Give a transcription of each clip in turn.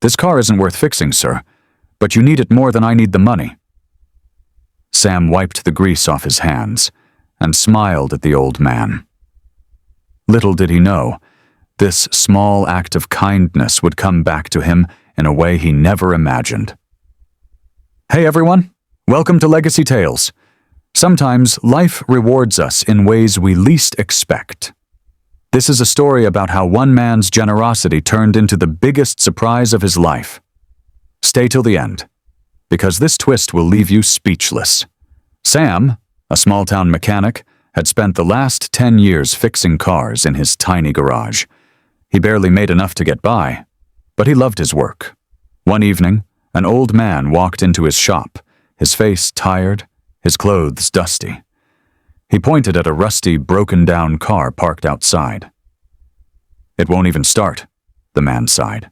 "This car isn't worth fixing, sir, but you need it more than I need the money." Sam wiped the grease off his hands and smiled at the old man. Little did he know, this small act of kindness would come back to him in a way he never imagined. Hey everyone, welcome to Legacy Tales. Sometimes life rewards us in ways we least expect. This is a story about how one man's generosity turned into the biggest surprise of his life. Stay till the end, because this twist will leave you speechless. Sam, a small-town mechanic, had spent the last 10 years fixing cars in his tiny garage. He barely made enough to get by, but he loved his work. One evening, an old man walked into his shop, his face tired, his clothes dusty. He pointed at a rusty, broken-down car parked outside. "It won't even start," the man sighed.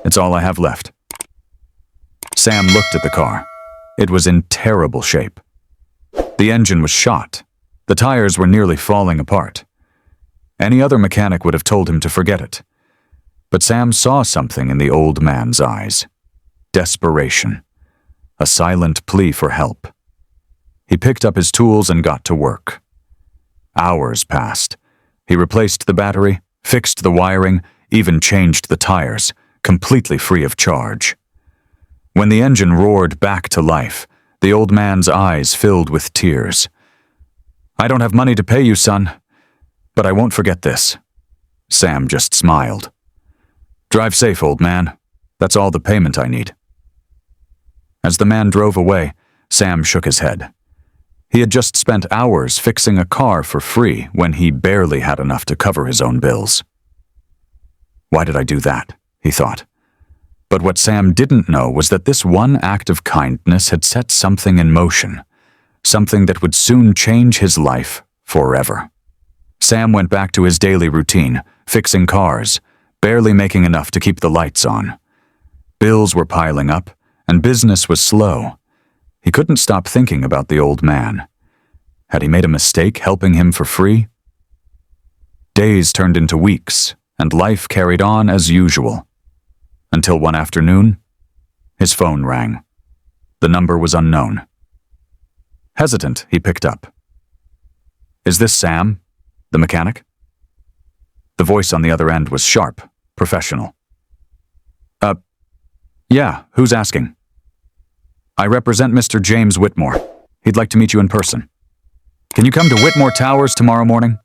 "It's all I have left." Sam looked at the car. It was in terrible shape. The engine was shot. The tires were nearly falling apart. Any other mechanic would have told him to forget it. But Sam saw something in the old man's eyes. Desperation. A silent plea for help. He picked up his tools and got to work. Hours passed. He replaced the battery, fixed the wiring, even changed the tires, completely free of charge. When the engine roared back to life, the old man's eyes filled with tears. "I don't have money to pay you, son, but I won't forget this." Sam just smiled. "Drive safe, old man. That's all the payment I need." As the man drove away, Sam shook his head. He had just spent hours fixing a car for free when he barely had enough to cover his own bills. Why did I do that? He thought. But what Sam didn't know was that this one act of kindness had set something in motion, something that would soon change his life forever. Sam went back to his daily routine, fixing cars, barely making enough to keep the lights on. Bills were piling up, and business was slow. He couldn't stop thinking about the old man. Had he made a mistake helping him for free? Days turned into weeks, and life carried on as usual. Until one afternoon, his phone rang. The number was unknown. Hesitant, he picked up. "Is this Sam, the mechanic?" The voice on the other end was sharp, professional. Yeah, who's asking?" "I represent Mr. James Whitmore. He'd like to meet you in person. Can you come to Whitmore Towers tomorrow morning?"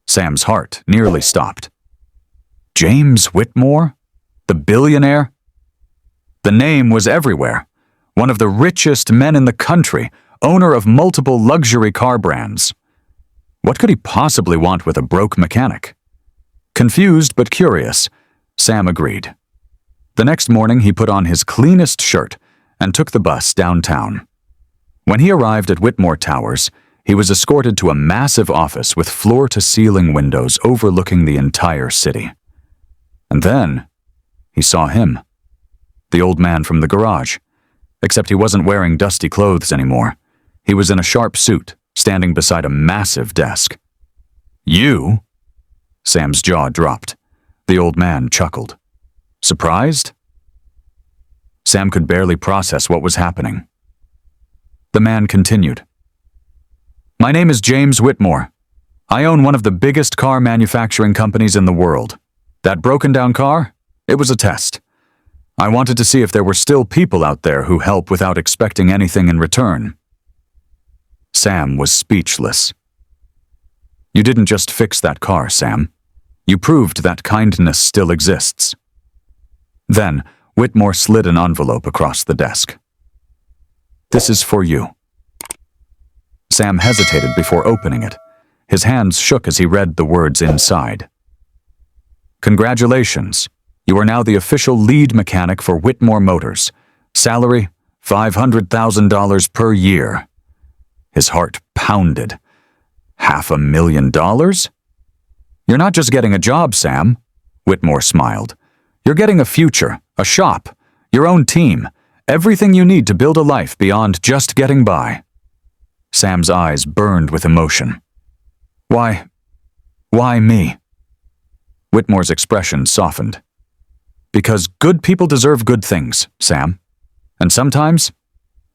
Sam's heart nearly stopped. James Whitmore? The billionaire? The name was everywhere. One of the richest men in the country, owner of multiple luxury car brands. What could he possibly want with a broke mechanic? Confused but curious, Sam agreed. The next morning he put on his cleanest shirt and took the bus downtown. When he arrived at Whitmore Towers, he was escorted to a massive office with floor-to-ceiling windows overlooking the entire city. And then he saw him, the old man from the garage, except he wasn't wearing dusty clothes anymore. He was in a sharp suit, standing beside a massive desk. "You?" Sam's jaw dropped. The old man chuckled. Surprised? Sam could barely process what was happening. The man continued. "My name is James Whitmore. I own one of the biggest car manufacturing companies in the world. That broken-down car? It was a test. I wanted to see if there were still people out there who help without expecting anything in return." Sam was speechless. "You didn't just fix that car, Sam. You proved that kindness still exists." Then, Whitmore slid an envelope across the desk. "This is for you." Sam hesitated before opening it. His hands shook as he read the words inside. "Congratulations. You are now the official lead mechanic for Whitmore Motors. Salary, $500,000 per year." His heart pounded. $500,000? "You're not just getting a job, Sam," Whitmore smiled. "You're getting a future, a shop, your own team, everything you need to build a life beyond just getting by." Sam's eyes burned with emotion. Why me?" Whitmore's expression softened. Because good people deserve good things, Sam. And sometimes,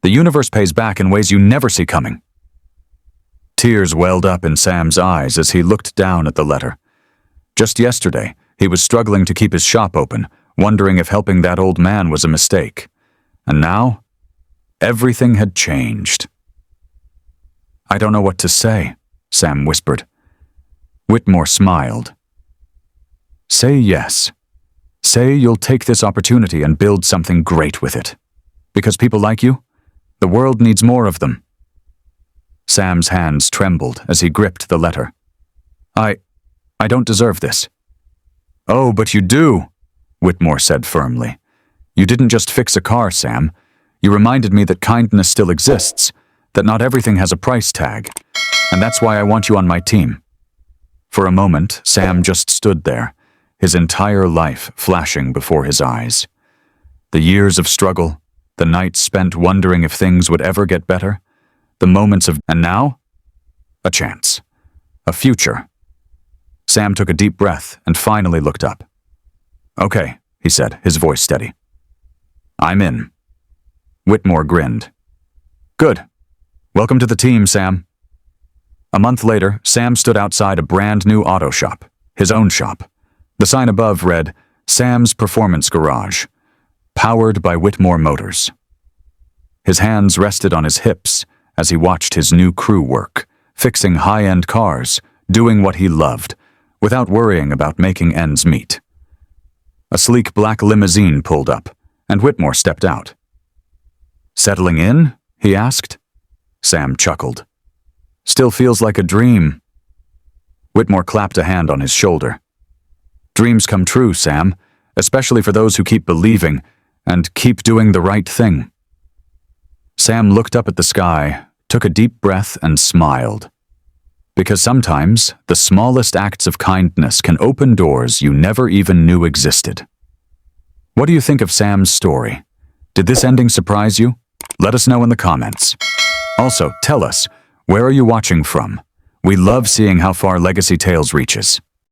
the universe pays back in ways you never see coming. Tears welled up in Sam's eyes as he looked down at the letter. Just yesterday, he was struggling to keep his shop open, wondering if helping that old man was a mistake. And now, everything had changed. "I don't know what to say," Sam whispered. Whitmore smiled. "Say yes. Say you'll take this opportunity and build something great with it. Because people like you, the world needs more of them." Sam's hands trembled as he gripped the letter. I don't deserve this." "Oh, but you do," Whitmore said firmly. "You didn't just fix a car, Sam. You reminded me that kindness still exists, that not everything has a price tag, and that's why I want you on my team." For a moment, Sam just stood there, his entire life flashing before his eyes. The years of struggle, the nights spent wondering if things would ever get better, the moments of, and now? A chance. A future. Sam took a deep breath and finally looked up. "Okay," he said, his voice steady. "I'm in." Whitmore grinned. "Good. Welcome to the team, Sam." A month later, Sam stood outside a brand new auto shop, his own shop. The sign above read, "Sam's Performance Garage, powered by Whitmore Motors." His hands rested on his hips as he watched his new crew work, fixing high-end cars, doing what he loved, without worrying about making ends meet. A sleek black limousine pulled up, and Whitmore stepped out. "Settling in?" he asked. Sam chuckled. "Still feels like a dream." Whitmore clapped a hand on his shoulder. "Dreams come true, Sam, especially for those who keep believing and keep doing the right thing." Sam looked up at the sky, took a deep breath, and smiled. Because sometimes, the smallest acts of kindness can open doors you never even knew existed. What do you think of Sam's story? Did this ending surprise you? Let us know in the comments. Also, tell us, where are you watching from? We love seeing how far Legacy Tales reaches.